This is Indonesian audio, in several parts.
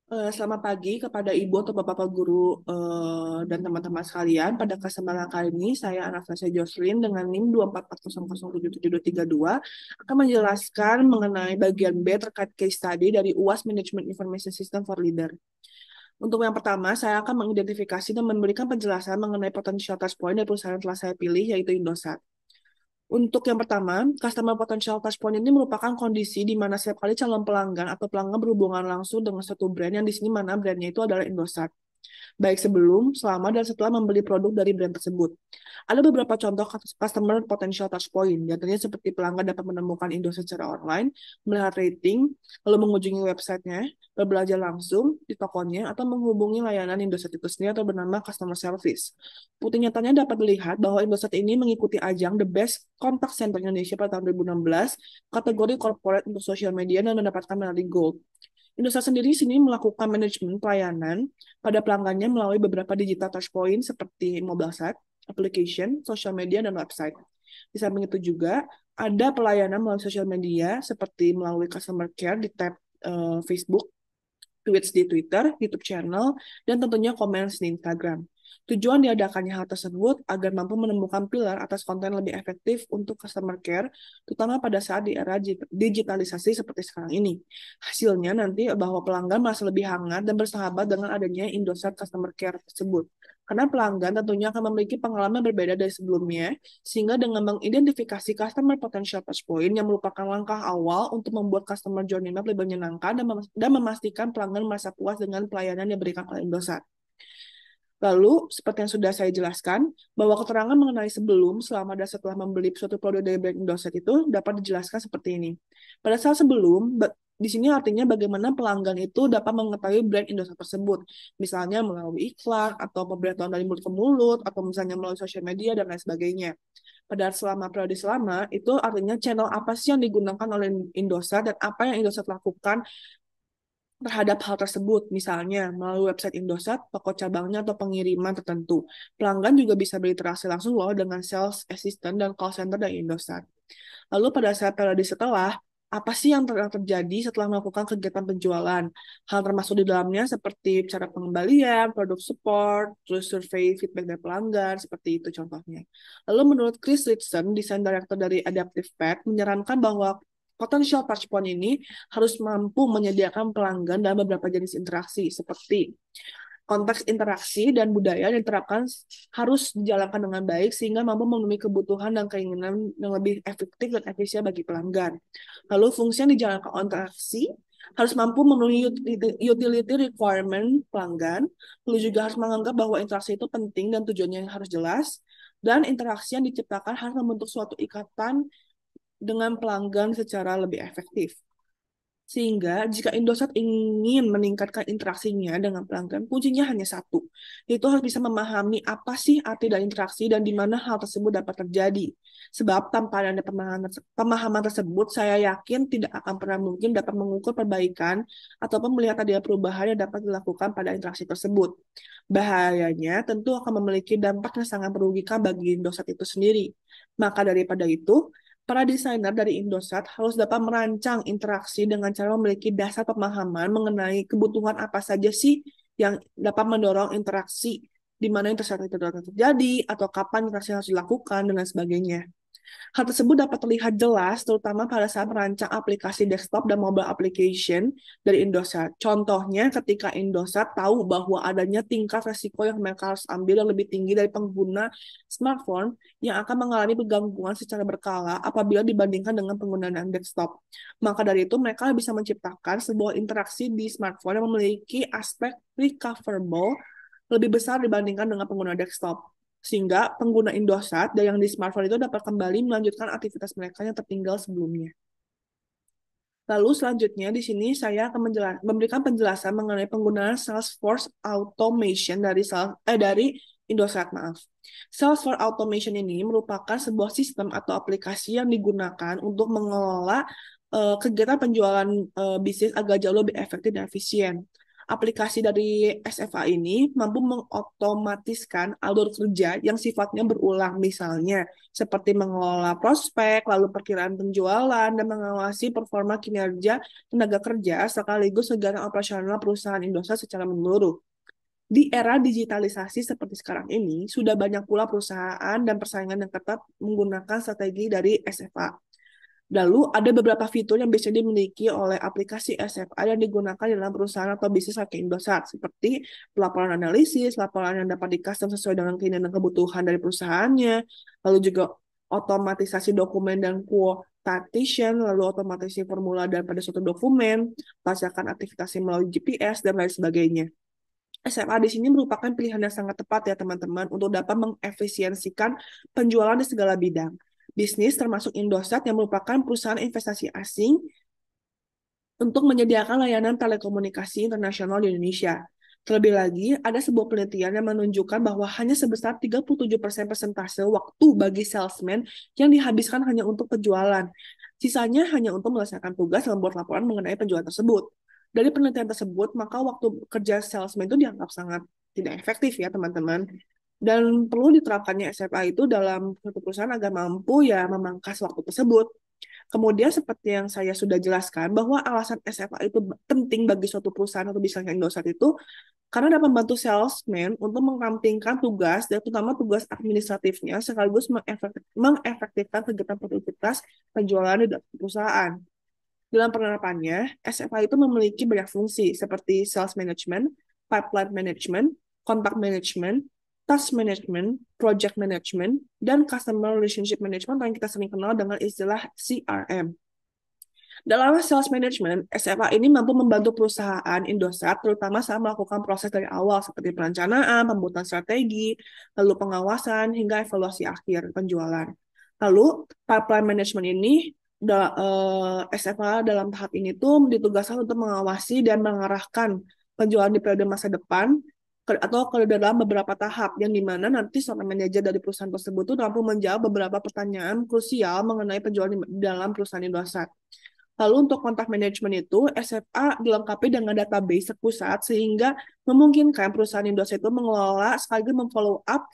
Selamat pagi kepada Ibu atau Bapak guru dan teman-teman sekalian. Pada kesempatan kali ini, saya Anastasia Jocelyn dengan NIM 244007732 akan menjelaskan mengenai bagian B terkait case study dari UAS Management Information System for Leader. Untuk yang pertama, saya akan mengidentifikasi dan memberikan penjelasan mengenai potential touchpoint dari perusahaan yang telah saya pilih, yaitu Indosat. Untuk yang pertama, customer potential touchpoint ini merupakan kondisi di mana setiap kali calon pelanggan atau pelanggan berhubungan langsung dengan suatu brand yang di sini mana brandnya itu adalah Indosat, baik sebelum, selama, dan setelah membeli produk dari brand tersebut. Ada beberapa contoh customer potential touchpoint, diantaranya seperti pelanggan dapat menemukan Indosat secara online, melihat rating, lalu mengunjungi websitenya, berbelanja langsung di tokonya, atau menghubungi layanan Indosat itu sendiri atau bernama customer service. Bukti nyatanya dapat dilihat bahwa Indosat ini mengikuti ajang The Best Contact Center Indonesia pada tahun 2016, kategori corporate untuk social media dan mendapatkan medali gold. Indosat sendiri sini melakukan manajemen pelayanan pada pelanggannya melalui beberapa digital touchpoint seperti mobile site, application, social media, dan website. Di samping itu juga ada pelayanan melalui social media seperti melalui customer care di tab Facebook, tweets di Twitter, YouTube channel, dan tentunya comments di Instagram. Tujuan diadakannya hal tersebut agar mampu menemukan pilar atas konten lebih efektif untuk customer care, terutama pada saat di era digitalisasi seperti sekarang ini. Hasilnya nanti bahwa pelanggan merasa lebih hangat dan bersahabat dengan adanya Indosat Customer Care tersebut. Karena pelanggan tentunya akan memiliki pengalaman berbeda dari sebelumnya, sehingga dengan mengidentifikasi customer potential touchpoint yang merupakan langkah awal untuk membuat customer journey map lebih menyenangkan dan memastikan pelanggan merasa puas dengan pelayanan yang diberikan oleh Indosat. Lalu, seperti yang sudah saya jelaskan, bahwa keterangan mengenai sebelum, selama, dan setelah membeli suatu produk dari brand Indosat itu dapat dijelaskan seperti ini. Pada saat sebelum, di sini artinya bagaimana pelanggan itu dapat mengetahui brand Indosat tersebut. Misalnya melalui iklan, atau pemberitahuan dari mulut ke mulut, atau misalnya melalui sosial media, dan lain sebagainya. Pada selama periode selama, itu artinya channel apa sih yang digunakan oleh Indosat, dan apa yang Indosat lakukan terhadap hal tersebut, misalnya melalui website Indosat, toko cabangnya, atau pengiriman tertentu. Pelanggan juga bisa berinteraksi langsung loh dengan sales assistant dan call center dari Indosat. Lalu pada saat periode setelah, apa sih yang terjadi setelah melakukan kegiatan penjualan? Hal termasuk di dalamnya seperti cara pengembalian, produk support, terus survei feedback dari pelanggan, seperti itu contohnya. Lalu menurut Chris Ritson, desain director dari Adaptive Pet, menyarankan bahwa potential touchpoint ini harus mampu menyediakan pelanggan dalam beberapa jenis interaksi, seperti konteks interaksi dan budaya yang diterapkan harus dijalankan dengan baik sehingga mampu memenuhi kebutuhan dan keinginan yang lebih efektif dan efisien bagi pelanggan. Lalu fungsi yang dijalankan interaksi harus mampu memenuhi utility requirement pelanggan, lalu juga harus menganggap bahwa interaksi itu penting dan tujuannya harus jelas, dan interaksi yang diciptakan harus membentuk suatu ikatan dengan pelanggan secara lebih efektif. Sehingga jika Indosat ingin meningkatkan interaksinya dengan pelanggan, kuncinya hanya satu, yaitu harus bisa memahami apa sih arti dari interaksi dan di mana hal tersebut dapat terjadi. Sebab tanpa ada pemahaman tersebut, saya yakin tidak akan pernah mungkin dapat mengukur perbaikan ataupun melihat adanya perubahan yang dapat dilakukan pada interaksi tersebut. Bahayanya tentu akan memiliki dampak yang sangat merugikan bagi Indosat itu sendiri. Maka daripada itu, para desainer dari Indosat harus dapat merancang interaksi dengan cara memiliki dasar pemahaman mengenai kebutuhan apa saja sih yang dapat mendorong interaksi, di mana interaksi itu dapat terjadi, atau kapan interaksi harus dilakukan, dan lain sebagainya. Hal tersebut dapat terlihat jelas terutama pada saat merancang aplikasi desktop dan mobile application dari Indosat. Contohnya ketika Indosat tahu bahwa adanya tingkat resiko yang mereka harus ambil yang lebih tinggi dari pengguna smartphone yang akan mengalami gangguan secara berkala apabila dibandingkan dengan penggunaan desktop. Maka dari itu mereka bisa menciptakan sebuah interaksi di smartphone yang memiliki aspek recoverable lebih besar dibandingkan dengan pengguna desktop, sehingga pengguna Indosat dan yang di smartphone itu dapat kembali melanjutkan aktivitas mereka yang tertinggal sebelumnya. Lalu selanjutnya di sini saya akan memberikan penjelasan mengenai penggunaan Salesforce Automation dari Indosat, maaf. Salesforce Automation ini merupakan sebuah sistem atau aplikasi yang digunakan untuk mengelola kegiatan penjualan bisnis agar jauh lebih efektif dan efisien. Aplikasi dari SFA ini mampu mengotomatiskan alur kerja yang sifatnya berulang, misalnya seperti mengelola prospek, lalu perkiraan penjualan, dan mengawasi performa kinerja tenaga kerja sekaligus kegiatan operasional perusahaan Indosat secara menyeluruh. Di era digitalisasi seperti sekarang ini, sudah banyak pula perusahaan dan persaingan yang ketat menggunakan strategi dari SFA. Lalu ada beberapa fitur yang bisa dimiliki oleh aplikasi SFA yang digunakan dalam perusahaan atau bisnis seperti Indosat, seperti pelaporan analisis, laporan yang dapat di-custom sesuai dengan keinginan dan kebutuhan dari perusahaannya, lalu juga otomatisasi dokumen dan quotation, lalu otomatisasi formula daripada suatu dokumen, pelacakan aktivitas melalui GPS, dan lain sebagainya. SFA di sini merupakan pilihan yang sangat tepat ya teman-teman untuk dapat mengefisiensikan penjualan di segala bidang. Bisnis termasuk Indosat yang merupakan perusahaan investasi asing untuk menyediakan layanan telekomunikasi internasional di Indonesia. Terlebih lagi, ada sebuah penelitian yang menunjukkan bahwa hanya sebesar 37% persentase waktu bagi salesman yang dihabiskan hanya untuk penjualan. Sisanya hanya untuk melesaikan tugas dan membuat laporan mengenai penjualan tersebut. Dari penelitian tersebut, maka waktu kerja salesman itu dianggap sangat tidak efektif ya teman-teman. Dan perlu diterapkannya SFA itu dalam suatu perusahaan agar mampu ya memangkas waktu tersebut. Kemudian seperti yang saya sudah jelaskan bahwa alasan SFA itu penting bagi suatu perusahaan atau misalnya Indosat itu karena dapat membantu salesman untuk merampingkan tugas dan terutama tugas administratifnya sekaligus mengefektifkan kegiatan produktivitas penjualan di perusahaan. Dalam penerapannya, SFA itu memiliki banyak fungsi seperti sales management, pipeline management, contact management, task management, project management, dan customer relationship management yang kita sering kenal dengan istilah CRM. Dalam sales management, SFA ini mampu membantu perusahaan Indosat terutama saat melakukan proses dari awal seperti perencanaan, pembuatan strategi, lalu pengawasan, hingga evaluasi akhir penjualan. Lalu, pipeline management ini SFA dalam tahap ini tuh ditugaskan untuk mengawasi dan mengarahkan penjualan di periode masa depan atau ke dalam beberapa tahap yang dimana nanti seorang manajer dari perusahaan tersebut tuh mampu menjawab beberapa pertanyaan krusial mengenai penjualan di dalam perusahaan Indosat. Lalu untuk kontak manajemen itu, SFA dilengkapi dengan database terpusat sehingga memungkinkan perusahaan Indosat itu mengelola sekaligus memfollow up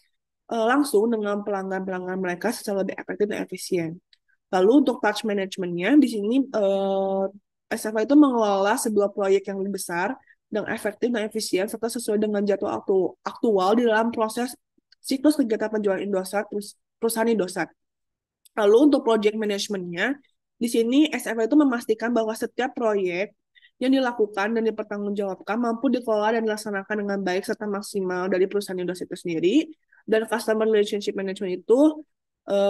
langsung dengan pelanggan-pelanggan mereka secara lebih efektif dan efisien. Lalu untuk touch manajemennya, di sini SFA itu mengelola sebuah proyek yang lebih besar dan efektif dan efisien serta sesuai dengan jadwal aktual di dalam proses siklus kegiatan penjualan Indosat, perusahaan Indosat. Lalu untuk project manajemennya, di sini SFA itu memastikan bahwa setiap proyek yang dilakukan dan dipertanggungjawabkan mampu dikelola dan dilaksanakan dengan baik serta maksimal dari perusahaan Indosat itu sendiri. Dan customer relationship management itu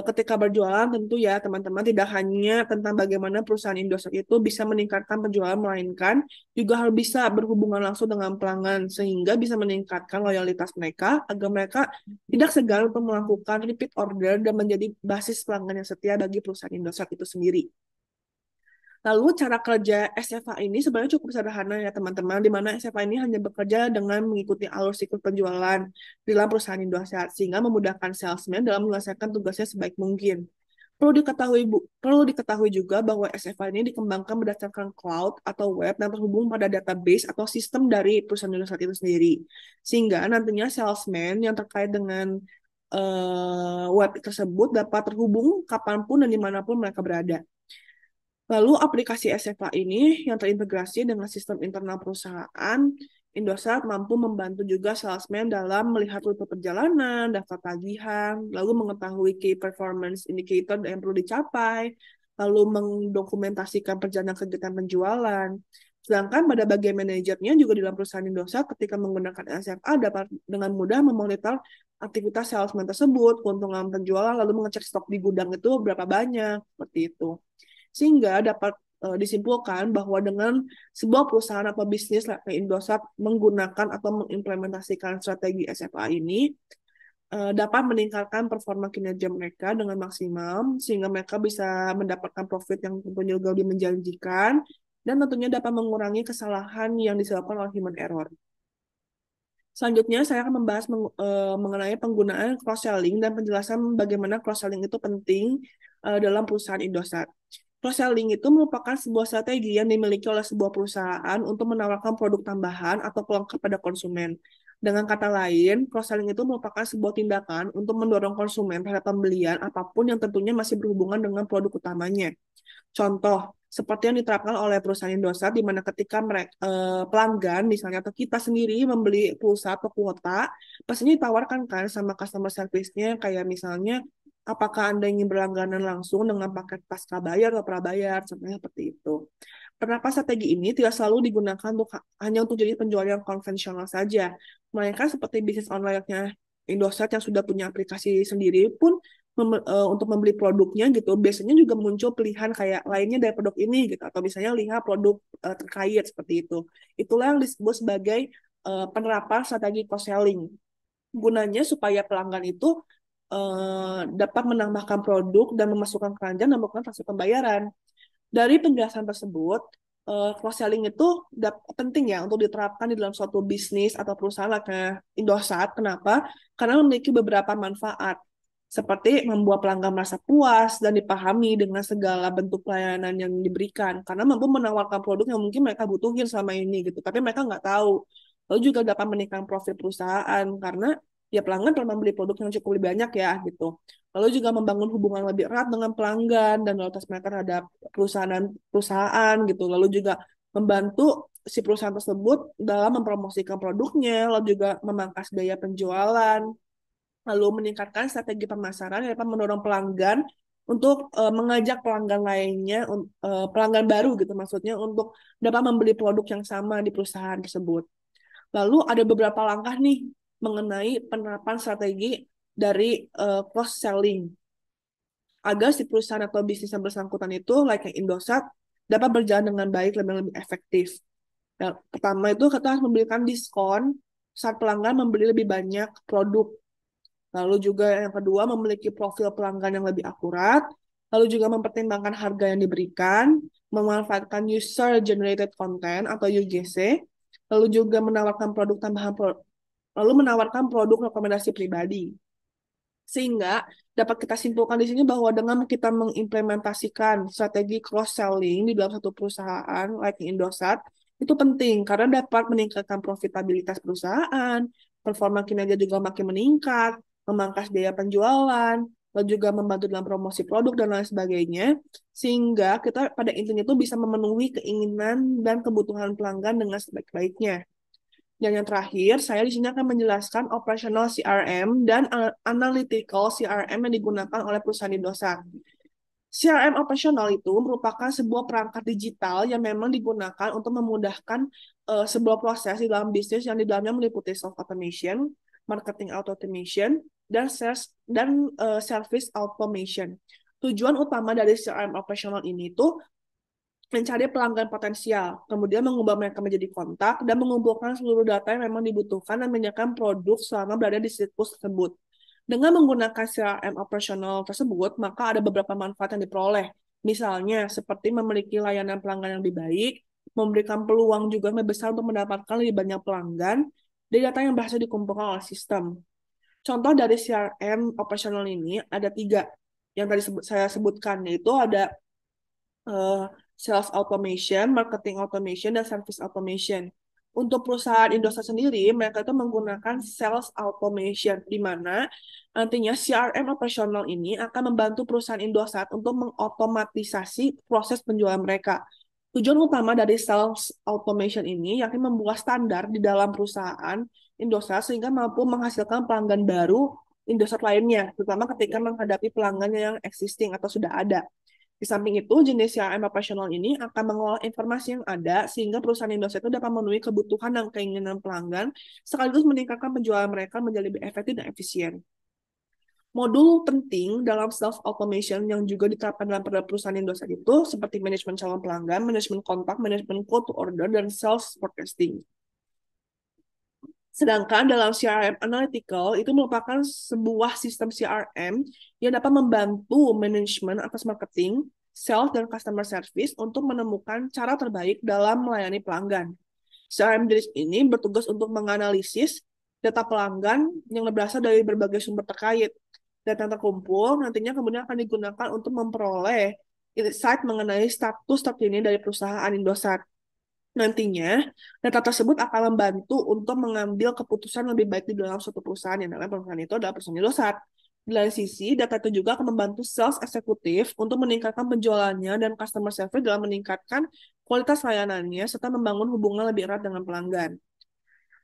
ketika berjualan tentu ya teman-teman tidak hanya tentang bagaimana perusahaan Indosat itu bisa meningkatkan penjualan, melainkan juga harus bisa berhubungan langsung dengan pelanggan sehingga bisa meningkatkan loyalitas mereka agar mereka tidak segan untuk melakukan repeat order dan menjadi basis pelanggan yang setia bagi perusahaan Indosat itu sendiri. Lalu cara kerja SFA ini sebenarnya cukup sederhana ya teman-teman, di mana SFA ini hanya bekerja dengan mengikuti alur siklus penjualan di dalam perusahaan Indosat, sehingga memudahkan salesman dalam menyelesaikan tugasnya sebaik mungkin. Perlu diketahui juga bahwa SFA ini dikembangkan berdasarkan cloud atau web yang terhubung pada database atau sistem dari perusahaan Indosat itu sendiri. Sehingga nantinya salesman yang terkait dengan web tersebut dapat terhubung kapanpun dan dimanapun mereka berada. Lalu aplikasi SFA ini yang terintegrasi dengan sistem internal perusahaan, Indosat mampu membantu juga salesman dalam melihat rute perjalanan, daftar tagihan, lalu mengetahui key performance indicator yang perlu dicapai, lalu mendokumentasikan perjalanan kegiatan penjualan. Sedangkan pada bagian manajernya juga di dalam perusahaan Indosat ketika menggunakan SFA dapat dengan mudah memonitor aktivitas salesman tersebut, keuntungan penjualan, lalu mengecek stok di gudang itu berapa banyak, seperti itu. Sehingga dapat disimpulkan bahwa dengan sebuah perusahaan atau bisnis kayak Indosat menggunakan atau mengimplementasikan strategi SFA ini dapat meningkatkan performa kinerja mereka dengan maksimal sehingga mereka bisa mendapatkan profit yang tentunya juga lebih menjanjikan dan tentunya dapat mengurangi kesalahan yang disebabkan oleh human error. Selanjutnya, saya akan membahas mengenai penggunaan cross-selling dan penjelasan bagaimana cross-selling itu penting dalam perusahaan Indosat. Cross-selling itu merupakan sebuah strategi yang dimiliki oleh sebuah perusahaan untuk menawarkan produk tambahan atau pelengkap pada konsumen. Dengan kata lain, cross-selling itu merupakan sebuah tindakan untuk mendorong konsumen terhadap pembelian apapun yang tentunya masih berhubungan dengan produk utamanya. Contoh, seperti yang diterapkan oleh perusahaan Indosat, di mana ketika mereka pelanggan, misalnya atau kita sendiri membeli pulsa atau kuota, pastinya ditawarkan kan sama customer service-nya, kayak misalnya, apakah Anda ingin berlangganan langsung dengan paket pasca bayar atau prabayar, contohnya seperti itu. Kenapa strategi ini tidak selalu digunakan hanya untuk jadi penjual yang konvensional saja, melainkan seperti bisnis online-nya Indosat yang sudah punya aplikasi sendiri pun untuk membeli produknya gitu, biasanya juga muncul pilihan kayak lainnya dari produk ini gitu, atau misalnya lihat produk terkait seperti itu. Itulah yang disebut sebagai penerapan strategi cross-selling. Gunanya supaya pelanggan itu dapat menambahkan produk dan memasukkan keranjang dan melakukan transaksi pembayaran. Dari penjelasan tersebut, cross-selling itu penting ya untuk diterapkan di dalam suatu bisnis atau perusahaan kayak Indosat. Kenapa? Karena memiliki beberapa manfaat, seperti membuat pelanggan merasa puas dan dipahami dengan segala bentuk pelayanan yang diberikan, karena mampu menawarkan produk yang mungkin mereka butuhin selama ini gitu, tapi mereka nggak tahu. Lalu juga dapat meningkatkan profit perusahaan, karena ya pelanggan pernah membeli produk yang cukup lebih banyak ya gitu. Lalu juga membangun hubungan lebih erat dengan pelanggan dan loyalitas mereka terhadap perusahaan gitu. Lalu juga membantu si perusahaan tersebut dalam mempromosikan produknya, lalu juga memangkas biaya penjualan, lalu meningkatkan strategi pemasaran yang dapat mendorong pelanggan untuk mengajak pelanggan lainnya, pelanggan baru gitu maksudnya, untuk dapat membeli produk yang sama di perusahaan tersebut. Lalu ada beberapa langkah nih mengenai penerapan strategi dari cross selling agar si perusahaan atau bisnis yang bersangkutan itu, like yang Indosat, dapat berjalan dengan baik dan lebih efektif. Yang pertama itu kita harus memberikan diskon saat pelanggan membeli lebih banyak produk. Lalu juga yang kedua, memiliki profil pelanggan yang lebih akurat. Lalu juga mempertimbangkan harga yang diberikan, memanfaatkan user generated content atau UGC. Lalu juga menawarkan produk tambahan, lalu menawarkan produk rekomendasi pribadi. Sehingga dapat kita simpulkan di sini bahwa dengan kita mengimplementasikan strategi cross-selling di dalam satu perusahaan, like Indosat, itu penting karena dapat meningkatkan profitabilitas perusahaan, performa kinerja juga makin meningkat, memangkas biaya penjualan, lalu juga membantu dalam promosi produk dan lain sebagainya, sehingga kita pada intinya itu bisa memenuhi keinginan dan kebutuhan pelanggan dengan sebaik-baiknya. Dan yang terakhir, saya di sini akan menjelaskan operational CRM dan analytical CRM yang digunakan oleh perusahaan Indosat. CRM operasional itu merupakan sebuah perangkat digital yang memang digunakan untuk memudahkan sebuah proses di dalam bisnis yang di dalamnya meliputi self automation, marketing automation, dan service automation. Tujuan utama dari CRM operasional ini tuh mencari pelanggan potensial, kemudian mengubah mereka menjadi kontak, dan mengumpulkan seluruh data yang memang dibutuhkan dan menyediakan produk selama berada di situs tersebut. Dengan menggunakan CRM operasional tersebut, maka ada beberapa manfaat yang diperoleh. Misalnya, seperti memiliki layanan pelanggan yang lebih baik, memberikan peluang juga lebih besar untuk mendapatkan lebih banyak pelanggan, dari data yang berhasil dikumpulkan oleh sistem. Contoh dari CRM operasional ini ada 3 yang tadi saya sebutkan, yaitu ada sales automation, marketing automation, dan service automation. Untuk perusahaan Indosat sendiri, mereka itu menggunakan sales automation, di mana nantinya CRM operasional ini akan membantu perusahaan Indosat untuk mengotomatisasi proses penjualan mereka. Tujuan utama dari sales automation ini yakni membuat standar di dalam perusahaan Indosat sehingga mampu menghasilkan pelanggan baru Indosat lainnya, terutama ketika menghadapi pelanggan yang existing atau sudah ada. Di samping itu, jenis CRM operasional ini akan mengolah informasi yang ada sehingga perusahaan Indosat itu dapat memenuhi kebutuhan dan keinginan pelanggan, sekaligus meningkatkan penjualan mereka menjadi lebih efektif dan efisien. Modul penting dalam self-automation yang juga diterapkan dalam perusahaan Indosat itu seperti manajemen calon pelanggan, manajemen kontak, manajemen call to order, dan sales forecasting. Sedangkan dalam CRM Analytical itu merupakan sebuah sistem CRM yang dapat membantu manajemen atas marketing, sales, dan customer service untuk menemukan cara terbaik dalam melayani pelanggan. CRM jenis ini bertugas untuk menganalisis data pelanggan yang berasal dari berbagai sumber terkait. Data yang terkumpul nantinya kemudian akan digunakan untuk memperoleh insight mengenai status terkini dari perusahaan Indosat. Nantinya, data tersebut akan membantu untuk mengambil keputusan lebih baik di dalam suatu perusahaan, yang namanya perusahaan itu adalah perusahaan Indosat. Di lain sisi, data itu juga akan membantu sales eksekutif untuk meningkatkan penjualannya dan customer service dalam meningkatkan kualitas layanannya serta membangun hubungan lebih erat dengan pelanggan.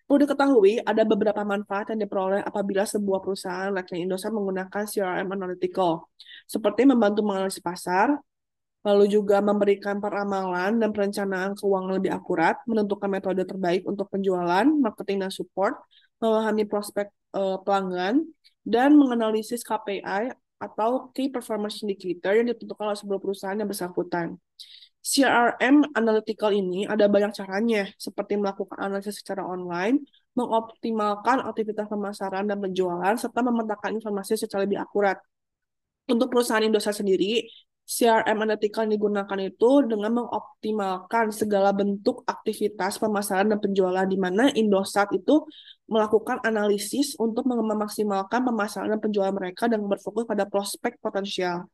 Perlu diketahui, ada beberapa manfaat yang diperoleh apabila sebuah perusahaan layaknya Indosat menggunakan CRM Analytical, seperti membantu menganalisis pasar, lalu juga memberikan peramalan dan perencanaan keuangan lebih akurat, menentukan metode terbaik untuk penjualan, marketing, dan support, memahami prospek pelanggan, dan menganalisis KPI atau Key Performance Indicator yang ditentukan oleh sebuah perusahaan yang bersangkutan. CRM analytical ini ada banyak caranya, seperti melakukan analisis secara online, mengoptimalkan aktivitas pemasaran dan penjualan, serta memetakan informasi secara lebih akurat. Untuk perusahaan Indosat sendiri, CRM analytical yang digunakan itu dengan mengoptimalkan segala bentuk aktivitas pemasaran dan penjualan, di mana Indosat itu melakukan analisis untuk memaksimalkan pemasaran dan penjualan mereka dan berfokus pada prospek potensial.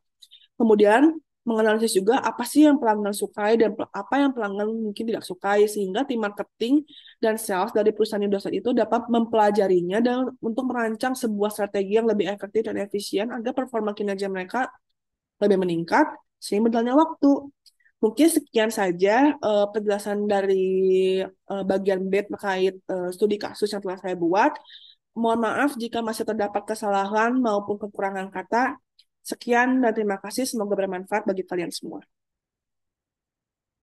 Kemudian menganalisis juga apa sih yang pelanggan sukai dan apa yang pelanggan mungkin tidak sukai, sehingga tim marketing dan sales dari perusahaan Indosat itu dapat mempelajarinya dan untuk merancang sebuah strategi yang lebih efektif dan efisien agar performa kinerja mereka lebih meningkat sehingga berjalannya waktu. Mungkin sekian saja penjelasan dari bagian B terkait studi kasus yang telah saya buat. Mohon maaf jika masih terdapat kesalahan maupun kekurangan kata. Sekian dan terima kasih. Semoga bermanfaat bagi kalian semua.